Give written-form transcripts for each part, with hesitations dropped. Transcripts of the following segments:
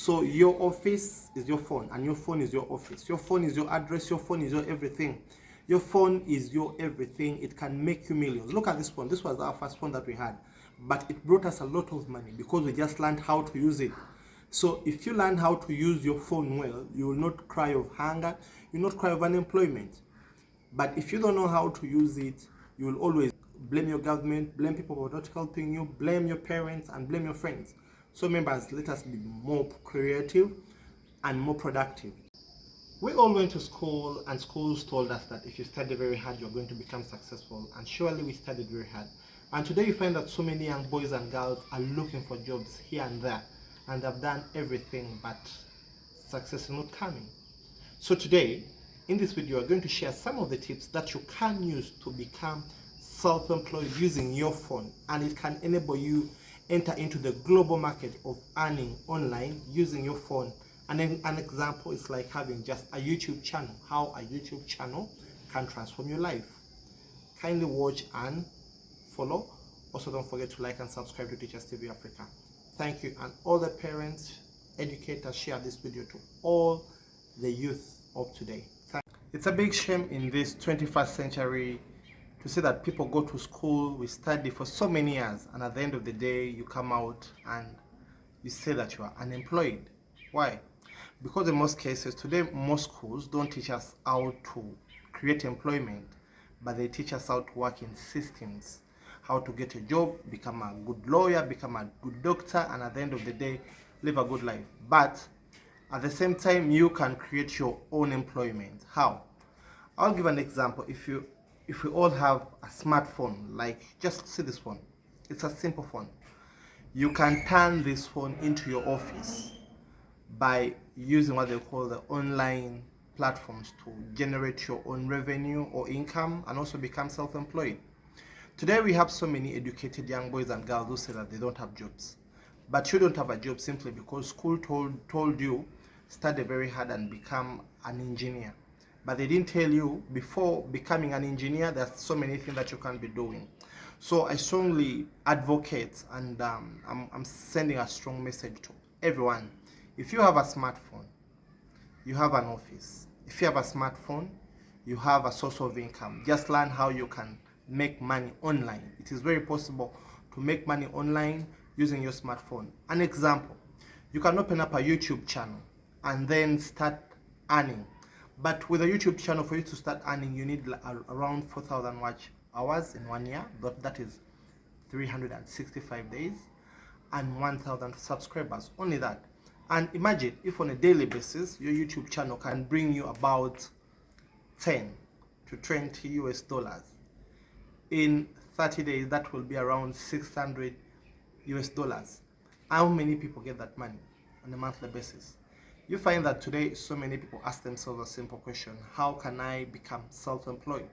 So your office is your phone, and your phone is your office. Your phone is your address. Your phone is your everything. Your phone is your everything. It can make you millions. Look at this phone. This was our first phone that we had, but it brought us a lot of money because we just learned how to use it. So if you learn how to use your phone well, you will not cry of hunger, you will not cry of unemployment. But if you don't know how to use it, you will always blame your government, blame people who are not helping you, blame your parents, and blame your friends. So members, let us be more creative and more productive. We all went to school, and schools told us that if you study very hard, you're going to become successful. And surely we studied very hard. And today you find that so many young boys and girls are looking for jobs here and there. And they've done everything, but success is not coming. So today, in this video, we're going to share some of the tips that you can use to become self-employed using your phone. And it can enable you enter into the global market of earning online using your phone. And then an example is like having just a YouTube channel, how a YouTube channel can transform your life. Kindly watch and follow. Also, don't forget to like and subscribe to Teachers TV Africa. Thank you. And all the parents, educators, share this video to all the youth of today. It's a big shame in this 21st century to see that people go to school, we study for so many years, and at the end of the day, you come out and you say that you are unemployed. Why? Because in most cases, today, most schools don't teach us how to create employment, but they teach us how to work in systems, how to get a job, become a good lawyer, become a good doctor, and at the end of the day, live a good life. But at the same time, you can create your own employment. How? I'll give an example. If we all have a smartphone, like just see this phone. It's a simple phone. You can turn this phone into your office by using what they call the online platforms to generate your own revenue or income and also become self-employed. Today we have so many educated young boys and girls who say that they don't have jobs. But you don't have a job simply because school told you study very hard and become an engineer. But they didn't tell you before becoming an engineer, there's so many things that you can be doing. So I strongly advocate, and I'm sending a strong message to everyone. If you have a smartphone, you have an office. If you have a smartphone, you have a source of income. Just learn how you can make money online. It is very possible to make money online using your smartphone. An example, you can open up a YouTube channel and then start earning. But with a YouTube channel, for you to start earning, you need around 4,000 watch hours in 1 year. That is 365 days, and 1,000 subscribers. Only that. And imagine if on a daily basis, your YouTube channel can bring you about 10 to 20 US dollars. In 30 days, that will be around 600 US dollars. How many people get that money on a monthly basis? You find that today so many people ask themselves a simple question: how can I become self-employed?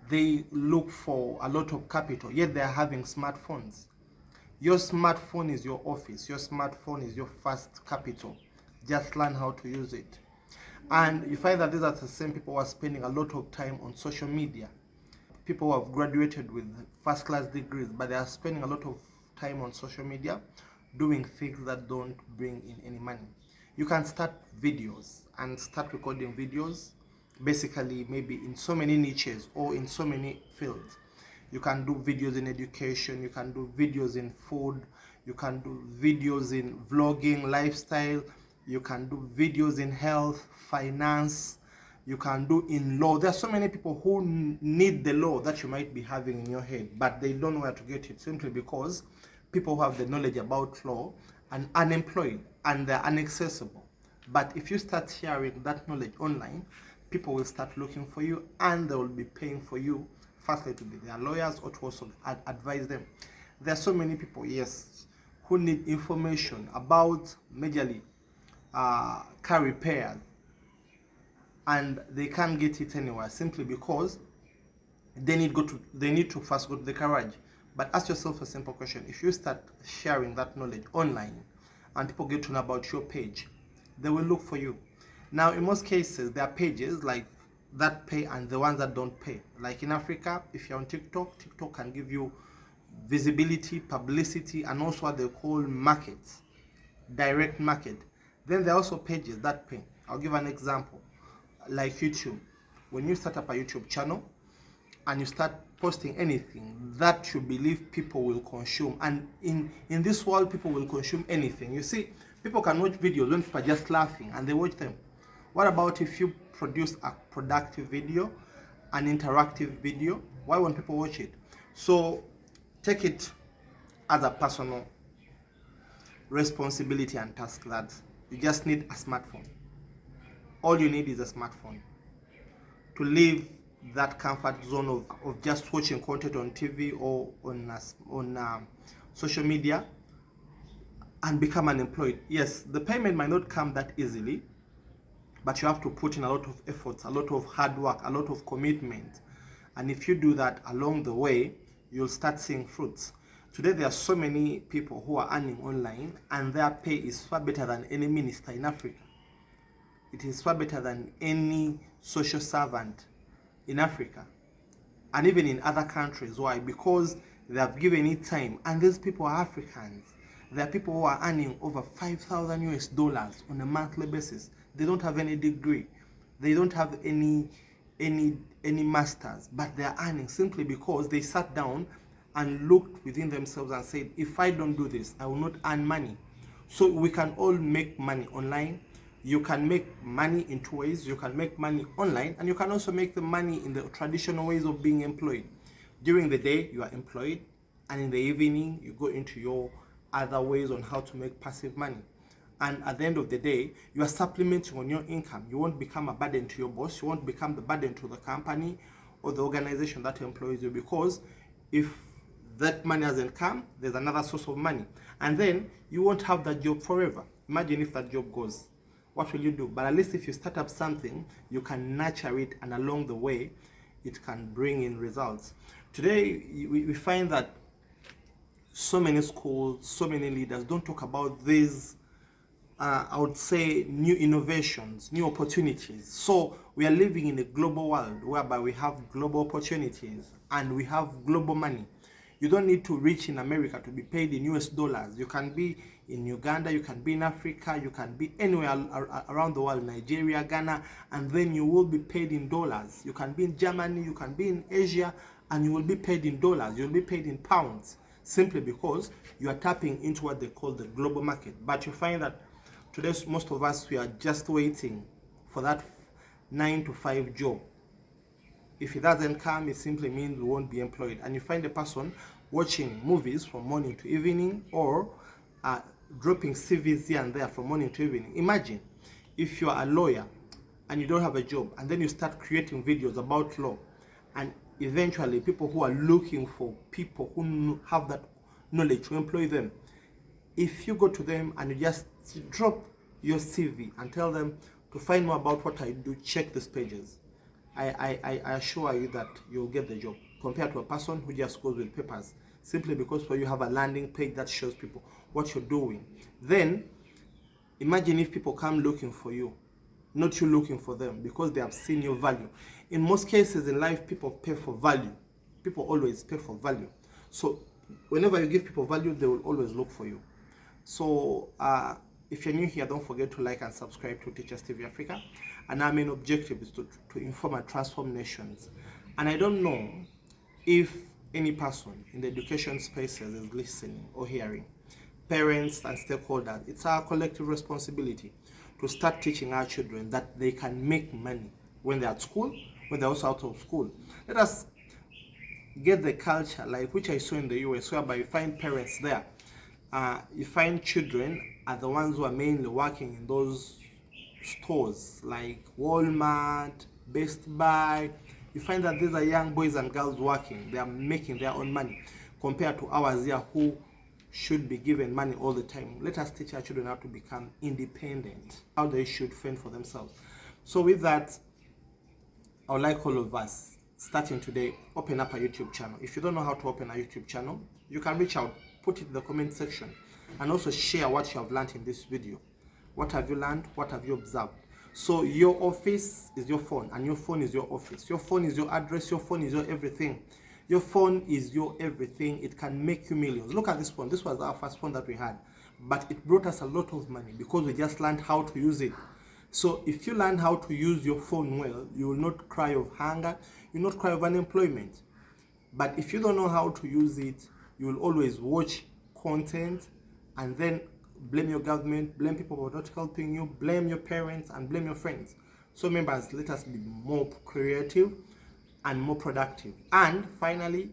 They look for a lot of capital, yet they are having smartphones. Your smartphone is your office. Your smartphone is your first capital. Just learn how to use it. And you find that these are the same people who are spending a lot of time on social media. People who have graduated with first-class degrees, but they are spending a lot of time on social media doing things that don't bring in any money. You can start videos and start recording videos, basically maybe in so many niches or in so many fields. You can do videos in education, you can do videos in food, you can do videos in vlogging, lifestyle, you can do videos in health, finance, you can do in law. There are so many people who need the law that you might be having in your head, but they don't know where to get it, simply because people who have the knowledge about law are unemployed and they're inaccessible. But if you start sharing that knowledge online, people will start looking for you and they will be paying for you, firstly to be their lawyers or to also advise them. There are so many people, yes, who need information about majorly car repairs, and they can't get it anywhere simply because they need to first go to the garage. But ask yourself a simple question: if you start sharing that knowledge online and people get to know about your page, they will look for you. Now in most cases, there are pages like that pay and the ones that don't pay. Like in Africa, if you're on TikTok can give you visibility, publicity, and also what they call markets. direct market. Then there are also pages that pay. I'll give an example, like YouTube. When you start up a YouTube channel and you start posting anything that you believe people will consume, and in this world people will consume anything. You see, people can watch videos when people are just laughing and they watch them. What about if you produce a productive video, an interactive video? Why won't people watch it? So take it as a personal responsibility and task that you just need a smartphone. All you need is a smartphone to leave that comfort zone of just watching content on TV or on social media and become unemployed. Yes, the payment might not come that easily, but you have to put in a lot of efforts, a lot of hard work, a lot of commitment. And if you do that along the way, you'll start seeing fruits. Today, there are so many people who are earning online, and their pay is far better than any minister in Africa. It is far better than any social servant in Africa, and even in other countries. Why? Because they have given it time, and these people are Africans. There are people who are earning over $5,000 on a monthly basis. They don't have any degree, they don't have any masters, but they are earning simply because they sat down and looked within themselves and said, if I don't do this, I will not earn money. So we can all make money online. You can make money in two ways. You can make money online, and you can also make the money in the traditional ways of being employed. During the day, you are employed, and in the evening, you go into your other ways on how to make passive money. And at the end of the day, you are supplementing on your income. You won't become a burden to your boss. You won't become the burden to the company or the organization that employs you, because if that money hasn't come, there's another source of money. And then you won't have that job forever. Imagine if that job goes. What will you do? But at least if you start up something, you can nurture it, and along the way, it can bring in results. Today, we find that so many schools, so many leaders don't talk about these, I would say, new innovations, new opportunities. So we are living in a global world whereby we have global opportunities and we have global money. You don't need to reach in America to be paid in US dollars. You can be in Uganda, you can be in Africa, you can be anywhere around the world, Nigeria, Ghana, and then you will be paid in dollars. You can be in Germany, you can be in Asia, and you will be paid in dollars. You'll be paid in pounds, simply because you are tapping into what they call the global market. But you find that today, most of us, we are just waiting for that 9 to 5 job. If it doesn't come, it simply means we won't be employed. And you find a person watching movies from morning to evening, or dropping CVs here and there from morning to evening. Imagine if you are a lawyer and you don't have a job, and then you start creating videos about law, and eventually people who are looking for people who have that knowledge to employ them. If you go to them and you just drop your CV and tell them to find more about what I do, check these pages, I assure you that you'll get the job, compared to a person who just goes with papers, simply because you have a landing page that shows people what you're doing. Then imagine if people come looking for you, not you looking for them, because they have seen your value. In most cases in life, people pay for value. People always pay for value. So whenever you give people value, they will always look for you. So if you're new here, don't forget to like and subscribe to Teachers TV Africa. And our main objective is to inform and transform nations. And I don't know if any person in the education spaces is listening or hearing. Parents and stakeholders, it's our collective responsibility to start teaching our children that they can make money when they're at school, when they're also out of school. Let us get the culture, like which I saw in the US, whereby you find parents there. You find children are the ones who are mainly working in those stores like Walmart, Best Buy. You find that these are young boys and girls working. They are making their own money, compared to ours here who should be given money all the time. Let us teach our children how to become independent, how they should fend for themselves. So with that, I would like all of us, starting today, open up a YouTube channel. If you don't know how to open a YouTube channel, you can reach out, put it in the comment section, and also share what you have learned in this video. What have you learned? What have you observed? So your office is your phone, and your phone is your office. Your phone is your address. Your phone is your everything. Your phone is your everything. It can make you millions. Look at this phone. This was our first phone that we had. but it brought us a lot of money because we just learned how to use it. So if you learn how to use your phone well, you will not cry of hunger, you will not cry of unemployment. But if you don't know how to use it, you will always watch content and then blame your government, blame people who are not helping you, blame your parents, and blame your friends. So members, let us be more creative and more productive. And finally,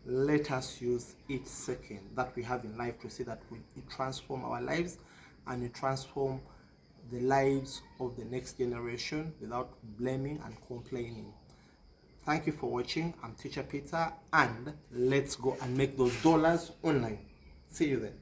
let us use each second that we have in life to see that we transform our lives and we transform the lives of the next generation without blaming and complaining. Thank you for watching. I'm Teacher Peter, and let's go and make those dollars online. See you then.